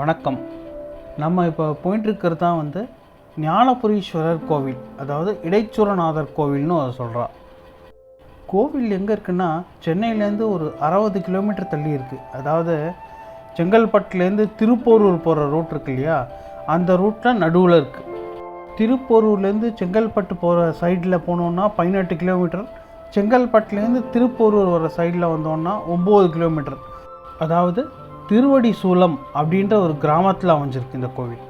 வணக்கம். நம்ம இப்போ போயிட்டுருக்கிறது தான் ஞானபுரீஸ்வரர் கோவில், அதாவது இடைச்சூரநாதர் கோவில்னு அதை சொல்கிறா. கோவில் எங்கே இருக்குன்னா, சென்னையிலேருந்து ஒரு 60 கிலோமீட்டர் தள்ளி இருக்குது. அதாவது செங்கல்பட்டுலேருந்து திருப்போரூர் போகிற ரூட் இருக்கு இல்லையா, அந்த ரூட்டில் நடுவில் இருக்குது. திருப்போரூர்லேருந்து செங்கல்பட்டு போகிற சைடில் போனோன்னா 18 கிலோமீட்டர், செங்கல்பட்டுலேருந்து திருப்போரூர் வர சைடில் வந்தோன்னா 9 கிலோமீட்டர். அதாவது திருவடி சூலம் அப்படின்ற ஒரு கிராமத்தில் அமைஞ்சிருக்கு இந்த கோவில்.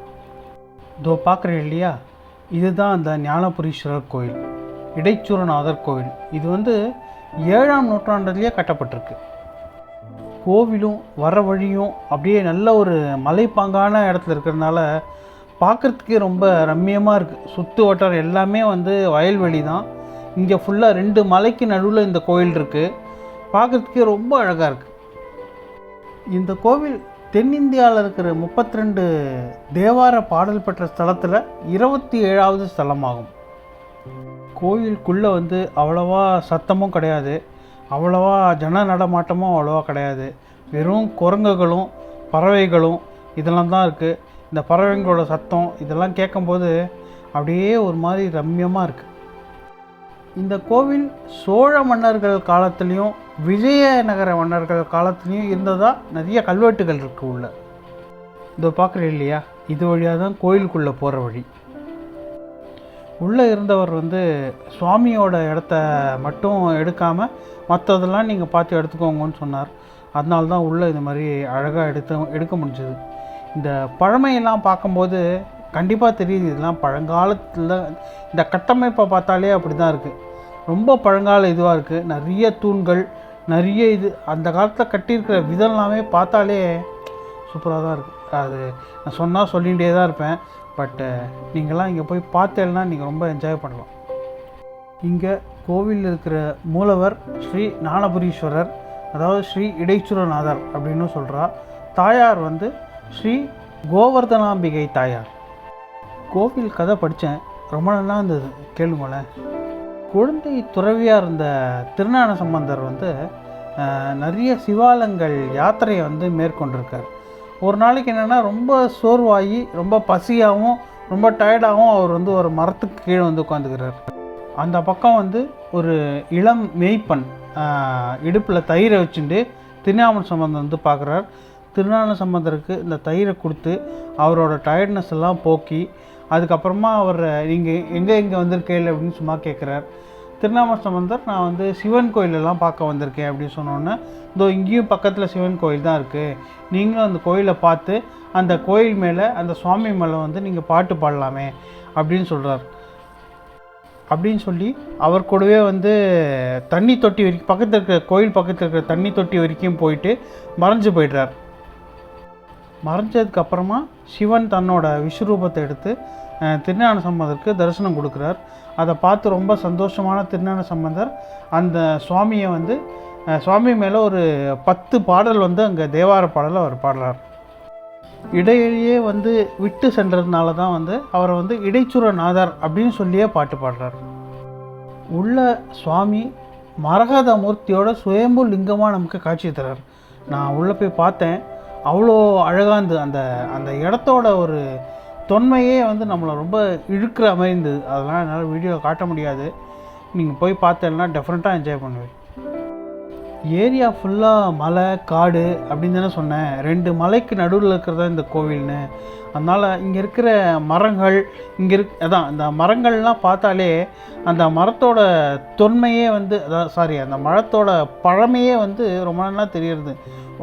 இதோ பார்க்குறேன் இல்லையா, இதுதான் அந்த ஞானபுரீஸ்வரர் கோவில், இடைச்சூரநாதர் கோவில். இது 7ஆம் நூற்றாண்டுலேயே கட்டப்பட்டிருக்கு. கோவிலும் வர வழியும் அப்படியே நல்ல ஒரு மலைப்பாங்கான இடத்துல இருக்கிறதுனால பார்க்குறதுக்கே ரொம்ப ரம்மியமாக இருக்குது. சுற்று வட்டாரம் எல்லாமே வயல்வெளி தான். இங்கே ஃபுல்லாக 2 மலைக்கு நடுவில் இந்த கோவில் இருக்குது. பார்க்குறதுக்கே ரொம்ப அழகாக இருக்குது. இந்த கோவில் தென்னிந்தியாவில் இருக்கிற 32 தேவார பாடல் பெற்ற ஸ்தலத்தில் 27வது ஸ்தலமாகும். கோயிலுக்குள்ளே அவ்வளோவா சத்தமும் கிடையாது, அவ்வளோவா ஜன நடமாட்டமும் அவ்வளோவா கிடையாது. வெறும் குரங்குகளும் பறவைகளும் இதெல்லாம் தான் இருக்குது. இந்த பறவைங்களோட சத்தம் இதெல்லாம் கேட்கும்போது அப்படியே ஒரு மாதிரி ரம்யமாக இருக்குது. இந்த கோவில் சோழ மன்னர்கள் காலத்துலேயும் விஜயநகர மன்னர்கள் காலத்துலேயும் இருந்ததாக நிறைய கல்வெட்டுகள் இருக்குது உள்ள. இதோ பார்க்குறேன் இல்லையா, இது வழியாக தான் கோயிலுக்குள்ளே போகிற வழி. உள்ளே இருந்தவர் சுவாமியோட இடத்த மட்டும் எடுக்காமல் மற்றதெல்லாம் நீங்கள் பார்த்து எடுத்துக்கோங்கன்னு சொன்னார். அதனால தான் உள்ளே இந்த மாதிரி அழகாக எடுக்க முடிஞ்சது. இந்த பழமையெல்லாம் பார்க்கும்போது கண்டிப்பாக தெரியுது, இதெல்லாம் பழங்காலத்தில் இந்த கட்டமைப்பை பார்த்தாலே அப்படி தான் இருக்குது. ரொம்ப பழங்கால இதுவாக இருக்குது. நிறைய தூண்கள், நிறைய அந்த காலத்தில் கட்டியிருக்கிற விதம்லாமே பார்த்தாலே சூப்பராக தான் இருக்குது. அது நான் சொன்னால் சொல்லிகிட்டே தான் இருப்பேன். பட்டு நீங்கள்லாம் இங்கே போய் பார்த்தேன்னா நீங்கள் ரொம்ப என்ஜாய் பண்ணலாம். இங்கே கோவிலில் இருக்கிற மூலவர் ஸ்ரீ ஞானபுரீஸ்வரர், அதாவது ஸ்ரீ இடைச்சூரநாதர் அப்படின்னு சொல்கிறா. தாயார் ஸ்ரீ கோவர்தனாம்பிகை தாயார். கோவில் கதை படித்தேன், ரொம்ப நல்லா இருந்தது, கேளுங்களேன். குழந்தை துறவியாக இருந்த திருஞான சம்பந்தர் நிறைய சிவாலயங்கள் யாத்திரையை மேற்கொண்டிருக்கார். ஒரு நாளைக்கு என்னென்னா ரொம்ப சோர்வாகி ரொம்ப பசியாகவும் ரொம்ப டயர்டாகவும் அவர் ஒரு மரத்துக்கு கீழே உட்காந்துக்கிறார். அந்த பக்கம் ஒரு இளம் மேய்ப்பன் இடுப்பில் தயிரை வச்சுட்டு திருஞான சம்பந்தர் பார்க்குறார். திருஞான சம்பந்தருக்கு இந்த தயிரை கொடுத்து அவரோட டயர்ட்னஸ் எல்லாம் போக்கி அதுக்கப்புறமா அவர் நீங்கள் எங்கே வந்திருக்கேன் அப்படின்னு சும்மா கேட்குறார். திருஞான சம்பந்தர் நான் சிவன் கோயிலெல்லாம் பார்க்க வந்திருக்கேன் அப்படின்னு சொன்னோன்னே, இதோ இங்கேயும் பக்கத்தில் சிவன் கோயில் தான் இருக்குது, நீங்களும் அந்த கோயிலை பார்த்து அந்த கோயில் மேலே அந்த சுவாமி மேலே நீங்கள் பாட்டு பாடலாமே அப்படின்னு சொல்கிறார். அப்படின்னு சொல்லி அவர் கூடவே தண்ணி தொட்டி வரைக்கும், பக்கத்தில் இருக்கிற கோயில் பக்கத்தில் இருக்கிற தண்ணி தொட்டி வரைக்கும் போயிட்டு மறைஞ்சு போய்ட்றார். மறைஞ்சதுக்கப்புறமா சிவன் தன்னோட விஸ்வரூபத்தை எடுத்து திருஞான சம்பந்தருக்கு தரிசனம் கொடுக்குறார். அதை பார்த்து ரொம்ப சந்தோஷமான திருஞான சம்பந்தர் அந்த சுவாமியை சுவாமி மேலே ஒரு 10 பாடல் அங்கே தேவார பாடல் அவர் பாடுறார். இடையிலேயே விட்டு சென்றதுனால தான் அவரை இடைச்சூரநாதர் அப்படின்னு சொல்லியே பாட்டு பாடுறார். உள்ள சுவாமி மரகத மூர்த்தியோட சுயம்பு லிங்கமாக நமக்கு காட்சி தர்றார். நான் உள்ளே போய் பார்த்தேன், அவ்வளோ அழகாக இருந்தது. அந்த இடத்தோட ஒரு தொன்மையே நம்மளை ரொம்ப இழுக்கிற மாதிரி இருந்தது. அதெல்லாம் என்னால் வீடியோவில் காட்ட முடியாது, நீங்கள் போய் பார்த்தேன்னா டெஃபினட்டாக என்ஜாய் பண்ணுவேன். ஏரியா ஃபுல்லாக மலை காடு அப்படின்னு தானே சொன்னேன். 2 மலைக்கு நடுவில் இருக்கிறதா இந்த கோவில்னு. அதனால் இங்கே இருக்கிற மரங்கள் அதான் இந்த மரங்கள்லாம் பார்த்தாலே அந்த மரத்தோட தொன்மையே அந்த மரத்தோட பழமையே ரொம்ப நல்லா தெரியுது.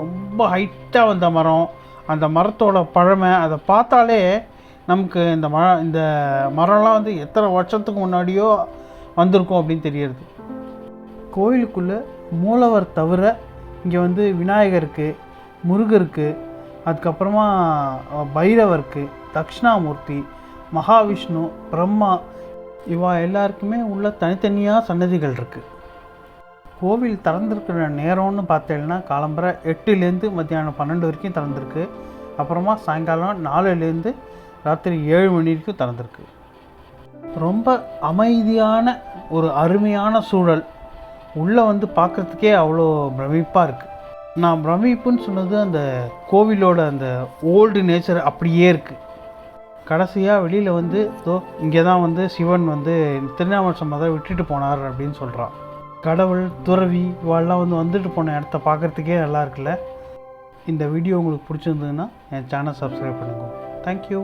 ரொம்ப ஹைட்டாக வந்த மரம், அந்த மரத்தோட பழமை அதை பார்த்தாலே நமக்கு இந்த மரம்லாம் எத்தனை வருஷத்துக்கு முன்னாடியோ வந்திருக்கும் அப்படின்னு தெரியுது. கோயிலுக்குள்ளே மூலவர் தவிர இங்கே விநாயகருக்கு, முருகருக்கு, அதுக்கப்புறமா பைரவருக்கு, தட்சிணாமூர்த்தி, மகாவிஷ்ணு, பிரம்மா இவா எல்லாருக்குமே உள்ள தனித்தனியாக சன்னதிகள் இருக்குது. கோவில் திறந்துருக்கிற நேரம்னு பார்த்தேன்னா காலம்பரை 8லேருந்து மத்தியானம் 12 வரைக்கும் திறந்துருக்கு. அப்புறமா சாயங்காலம் 4லேருந்து ராத்திரி 7 மணி வரைக்கும் திறந்துருக்கு. ரொம்ப அமைதியான ஒரு அருமையான சூழல். உள்ளே பார்க்குறதுக்கே அவ்வளோ பிரமிப்பாக இருக்குது. நான் பிரமிப்புன்னு சொன்னது அந்த கோவிலோட அந்த ஓல்டு நேச்சர் அப்படியே இருக்குது. கடைசியாக வெளியில் வந்து இதோ இங்கே தான் வந்து சிவன் வந்து திருநாம சம்பதை விட்டுட்டு போனார் அப்படின்னு சொல்கிறான். கடவுள் துறவி இவாள்லாம் வந்து வந்துட்டு போன இடத்த பார்க்குறதுக்கே நல்லா இருக்குல்ல. இந்த வீடியோ உங்களுக்கு பிடிச்சிருந்ததுன்னா என் சேனல் சப்ஸ்கிரைப் பண்ணுங்க. தேங்க்யூ.